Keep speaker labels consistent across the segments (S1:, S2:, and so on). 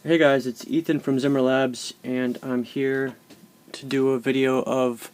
S1: Hey guys, it's Ethan from Zimmer Labs, and I'm here to do a video of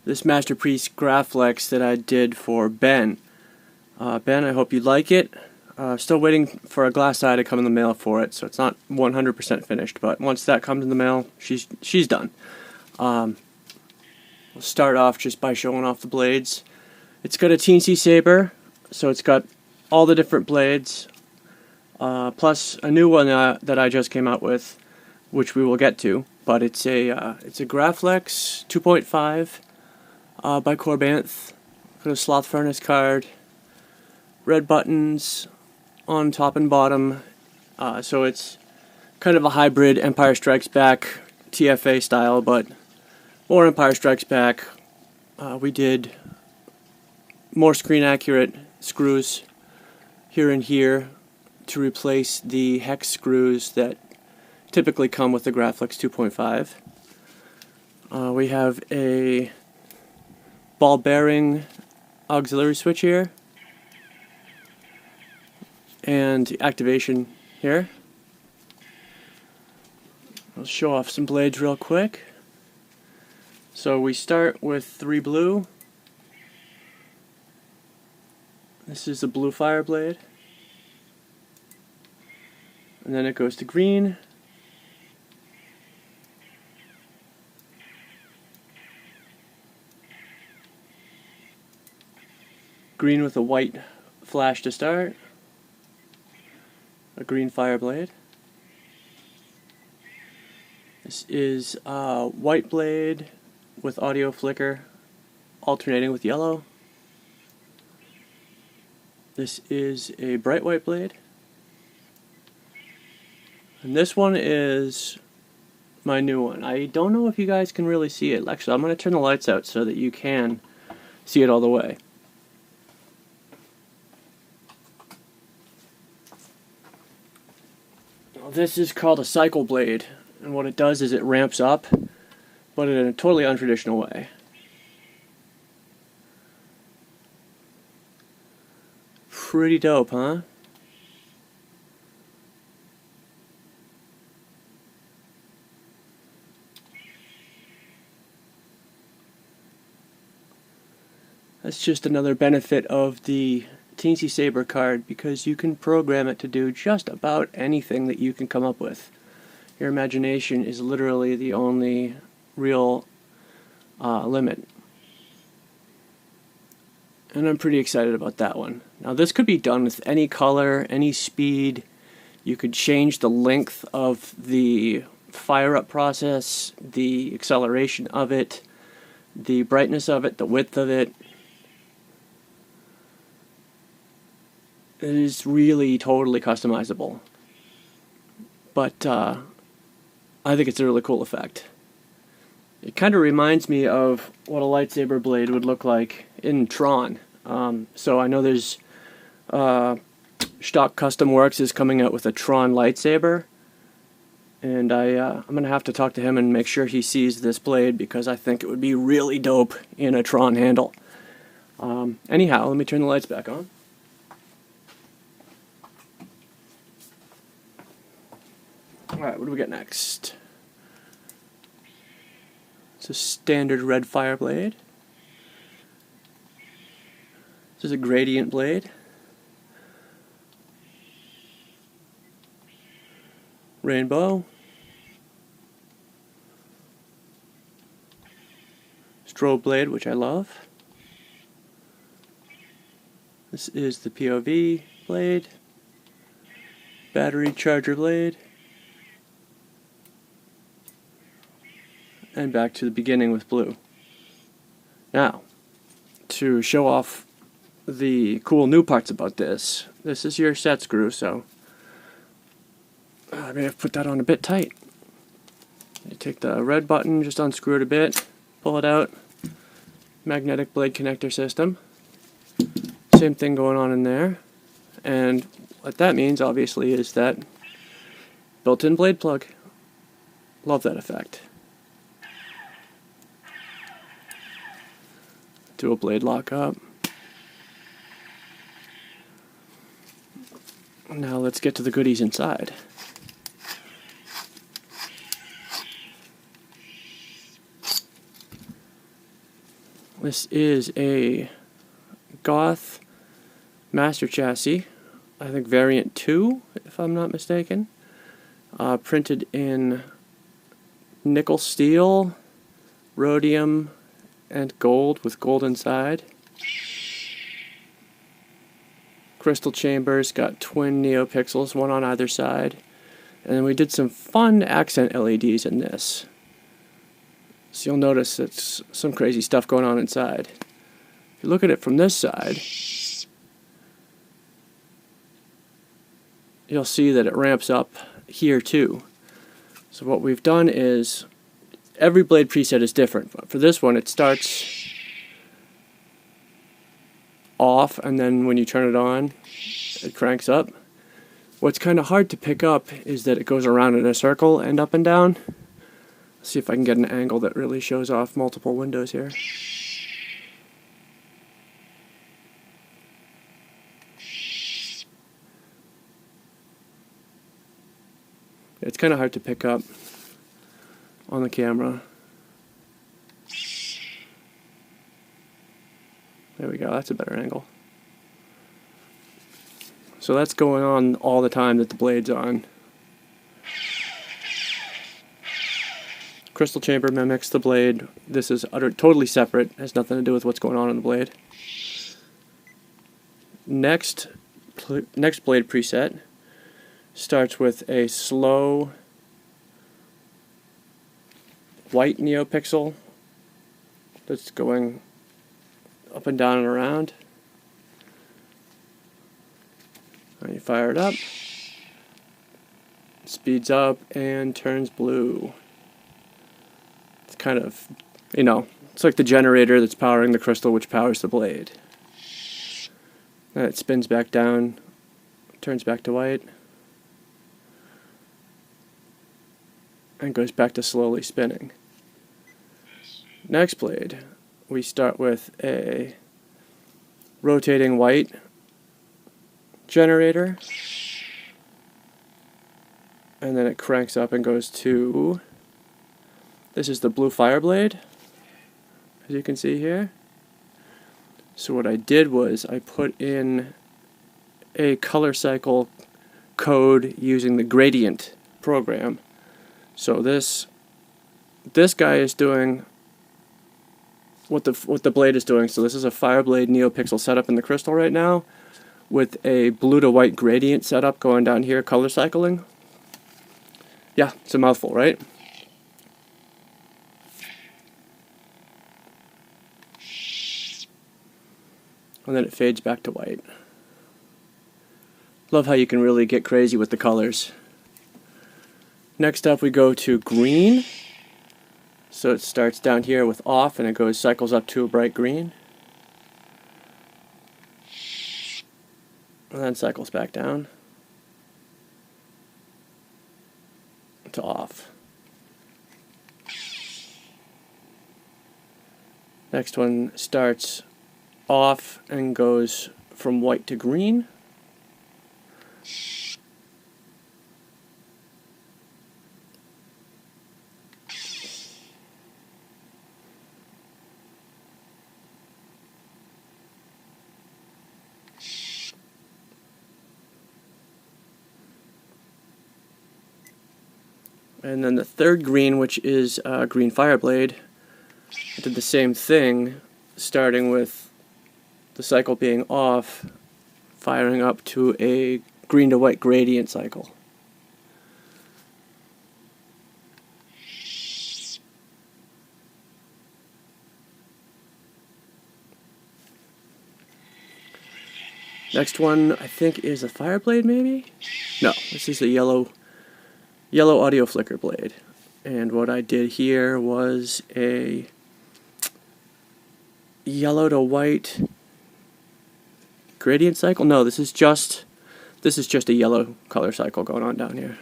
S1: this Masterpiece Graflex that I did for Ben. Ben, I hope you like it. Still waiting for a glass eye to come in the mail for it, so it's not 100% finished, but once that comes in the mail, she's done. We'll start off just by showing off the blades. It's got a Teensysaber, so it's got all the different blades. Plus a new one that I just came out with, which we will get to. But it's a Graflex 2.5 by Corbanth. Got a sloth furnace card, red buttons on top and bottom. So it's kind of a hybrid Empire Strikes Back TFA style, but more Empire Strikes Back. We did more screen accurate screws here and here to replace the hex screws that typically come with the Graflex 2.5. We have a ball bearing auxiliary switch here and activation here. I'll show off some blades real quick. So we start with 3 blue. This is the blue fire blade. And then it goes to green. Green with a white flash to start. A green fire blade. This is a white blade with audio flicker alternating with yellow. This is a bright white blade. And this one is my new one. I don't know if you guys can really see it. Actually, I'm going to turn the lights out so that you can see it all the way. Now, this is called a cycle blade, and what it does is it ramps up, but in a totally untraditional way. Pretty dope, huh? That's just another benefit of the Teensysaber card, because you can program it to do just about anything that you can come up with. Your imagination is literally the only real limit. And I'm pretty excited about that one. Now this could be done with any color, any speed. You could change the length of the fire up process, the acceleration of it, the brightness of it, the width of it. It is really totally customizable, but I think it's a really cool effect. It kind of reminds me of what a lightsaber blade would look like in Tron. So I know there's Shtok Custom Worx is coming out with a Tron lightsaber, and I'm going to have to talk to him and make sure he sees this blade, because I think it would be really dope in a Tron handle. Anyhow, let me turn the lights back on. Alright, what do we got next? It's a standard red fire blade. This is a gradient blade. Rainbow. Strobe blade, which I love. This is the POV blade. Battery charger blade. And back to the beginning with blue. Now, to show off the cool new parts about this, this is your set screw, so I may have put that on a bit tight. You take the red button, just unscrew it a bit, pull it out, magnetic blade connector system. Same thing going on in there, and what that means obviously is that built-in blade plug. Love that effect. Dual blade lockup. Now let's get to the goodies inside. This is a Goth master chassis, I think variant 2, if I'm not mistaken. Printed in nickel steel, rhodium, and gold with gold inside. Crystal chambers, got twin Neopixels, one on either side. And then we did some fun accent LEDs in this. So you'll notice it's some crazy stuff going on inside. If you look at it from this side, you'll see that it ramps up here too. So what we've done is, every blade preset is different. For this one, it starts off, and then when you turn it on, it cranks up. What's kind of hard to pick up is that it goes around in a circle and up and down. Let's see if I can get an angle that really shows off multiple windows here. It's kind of hard to pick up on the camera. There we go, that's a better angle. So that's going on all the time that the blade's on. Crystal chamber mimics the blade. This is totally separate, has nothing to do with what's going on in the blade. Next blade preset starts with a slow white Neopixel that's going up and down and around. And you fire it up, speeds up and turns blue. It's kind of, it's like the generator that's powering the crystal which powers the blade. And it spins back down, turns back to white, and goes back to slowly spinning. Next blade, we start with a rotating white generator, and then it cranks up and goes to, this is the blue fire blade, as you can see here. So what I did was I put in a ColorCycle code using the gradient program. So this guy is doing what the blade is doing. So this is a Fireblade Neopixel setup in the crystal right now, with a blue to white gradient setup going down here, color cycling. Yeah, it's a mouthful, right? And then it fades back to white. Love how you can really get crazy with the colors. Next up we go to green. So it starts down here with off and it cycles up to a bright green. And then cycles back down to off. Next one starts off and goes from white to green. And then the third green, which is green Fireblade, I did the same thing, starting with the cycle being off, firing up to a green to white gradient cycle. Next one, I think, is a Fireblade, maybe? No, this is a yellow audio flicker blade. And what I did here was a yellow to white gradient cycle. No, this is just a yellow color cycle going on down here.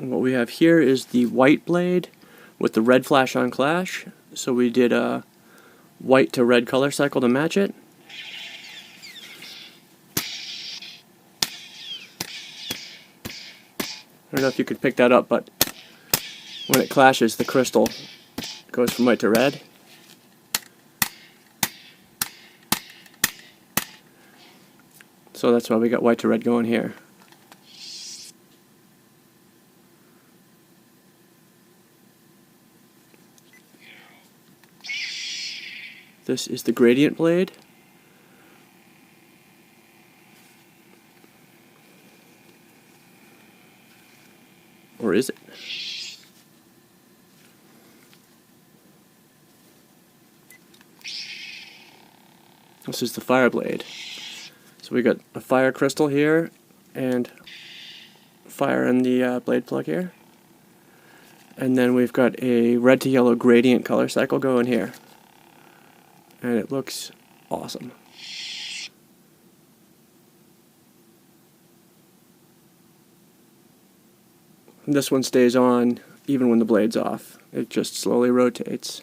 S1: And what we have here is the white blade with the red flash on clash. So we did white to red color cycle to match it. I don't know if you could pick that up, but when it clashes, the crystal goes from white to red. So that's why we got white to red going here. This is the gradient blade. Or is it? This is the fire blade. So we got a fire crystal here and fire in the blade plug here. And then we've got a red to yellow gradient color cycle going here. And it looks awesome. This one stays on even when the blade's off. It just slowly rotates.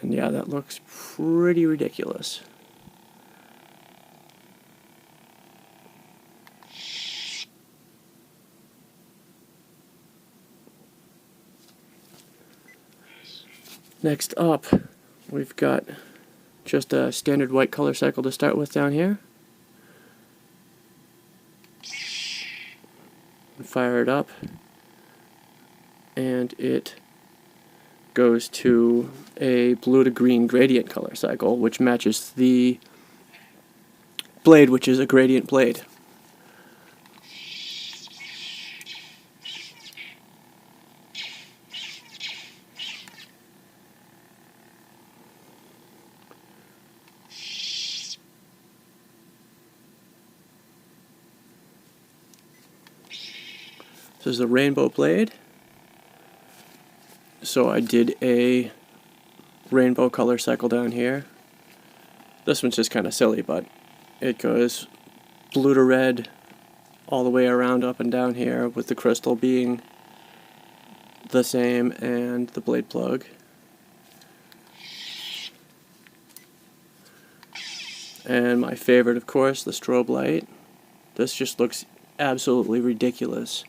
S1: And yeah, that looks pretty ridiculous. Next up, we've got just a standard white color cycle to start with down here. Fire it up, and it goes to a blue to green gradient color cycle, which matches the blade, which is a gradient blade. This is a rainbow blade. So I did a rainbow color cycle down here. This one's just kind of silly, but it goes blue to red all the way around up and down here, with the crystal being the same and the blade plug. And my favorite, of course, the strobe light. This just looks absolutely ridiculous.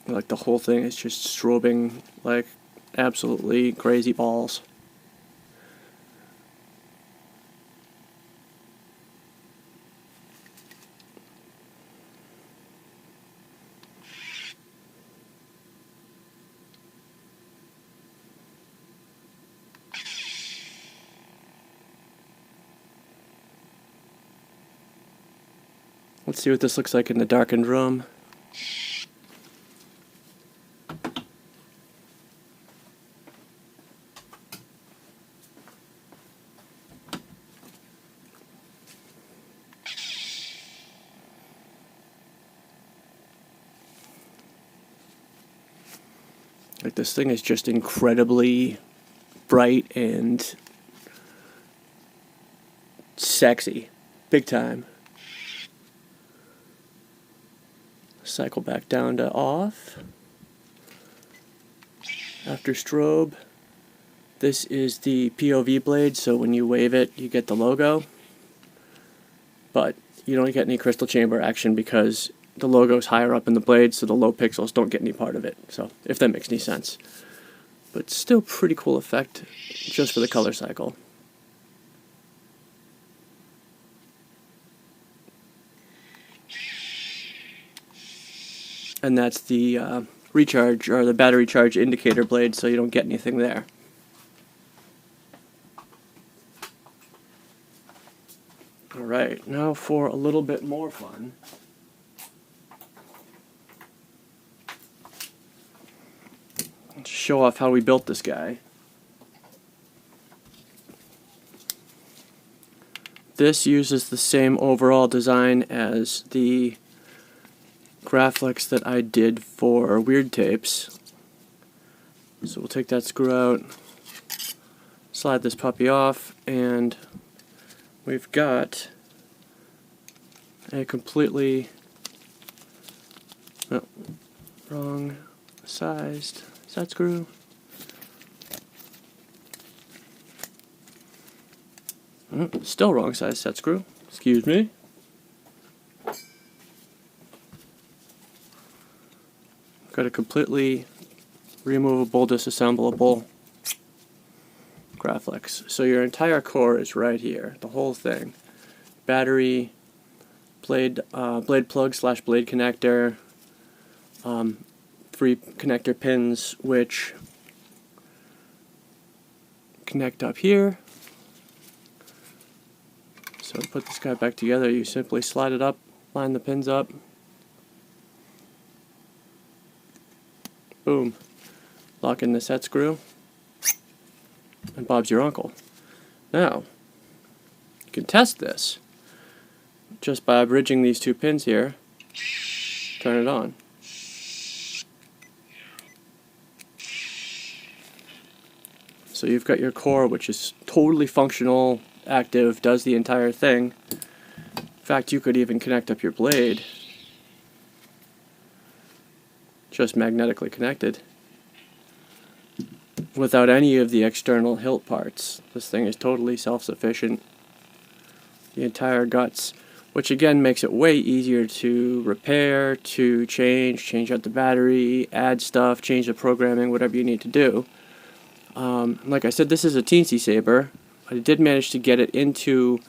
S1: Like the whole thing is just strobing like absolutely crazy balls. Let's see what this looks like in the darkened room. Like, this thing is just incredibly bright and sexy. Big time. Cycle back down to off. After strobe. This is the POV blade, so when you wave it, you get the logo. But you don't get any crystal chamber action because the logo's higher up in the blade, so the low pixels don't get any part of it. So, if that makes any sense. But still pretty cool effect just for the color cycle. And that's the recharge, or the battery charge indicator blade, so you don't get anything there. Alright, now for a little bit more fun. Let's show off how we built this guy. This uses the same overall design as the Graflex that I did for weird tapes. So we'll take that screw out, slide this puppy off, and we've got a completely wrong sized. Is that screw? Still wrong size set screw. Excuse me. Got a completely removable, disassemblable Graflex. So your entire core is right here, the whole thing. Battery, blade plug / blade connector, 3 connector pins which connect up here. So to put this guy back together, you simply slide it up, line the pins up, boom, lock in the set screw, and Bob's your uncle. Now, you can test this just by bridging these 2 pins here. Turn it on. So you've got your core, which is totally functional, active, does the entire thing. In fact, you could even connect up your blade, just magnetically connected, without any of the external hilt parts. This thing is totally self-sufficient. The entire guts, which again makes it way easier to repair, to change out the battery, add stuff, change the programming, whatever you need to do. Like I said, this is a Teensysaber. I did manage to get it into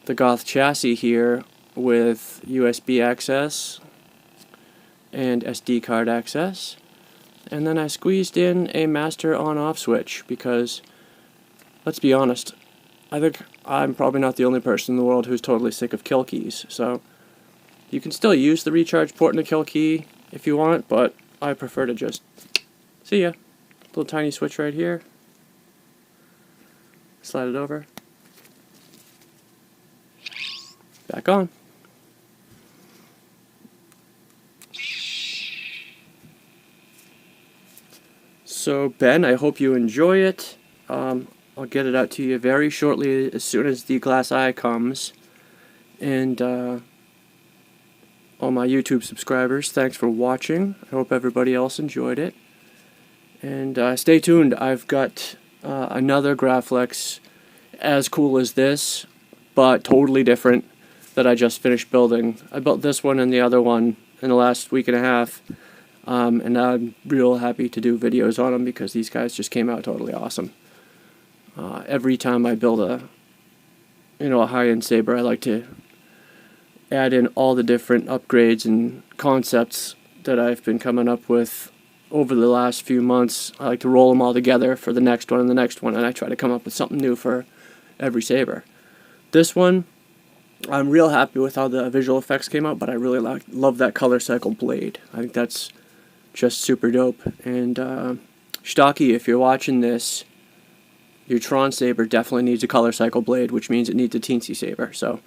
S1: the Goth chassis here with USB access and SD card access, and then I squeezed in a master on-off switch because, let's be honest, I think I'm probably not the only person in the world who's totally sick of kill keys. So you can still use the recharge port and the kill key if you want, but I prefer to just see ya. Little tiny switch right here. Slide it over. Back on. So Ben, I hope you enjoy it. I'll get it out to you very shortly as soon as the glass eye comes. And all my YouTube subscribers, thanks for watching. I hope everybody else enjoyed it. And stay tuned. I've got another Graflex as cool as this, but totally different, that I just finished building. I built this one and the other one in the last week and a half, and I'm real happy to do videos on them because these guys just came out totally awesome. Every time I build a high-end saber, I like to add in all the different upgrades and concepts that I've been coming up with over the last few months. I like to roll them all together for the next one and the next one, and I try to come up with something new for every saber. This one, I'm real happy with how the visual effects came out, but I really love that ColorCycle blade. I think that's just super dope. And Shtocky, if you're watching this, your Tron saber definitely needs a ColorCycle blade, which means it needs a Teensysaber. So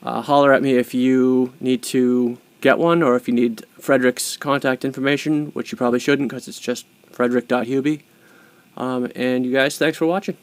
S1: holler at me if you need to get one, or if you need Frederick's contact information, which you probably shouldn't because it's just frederick.hubie. And you guys, thanks for watching.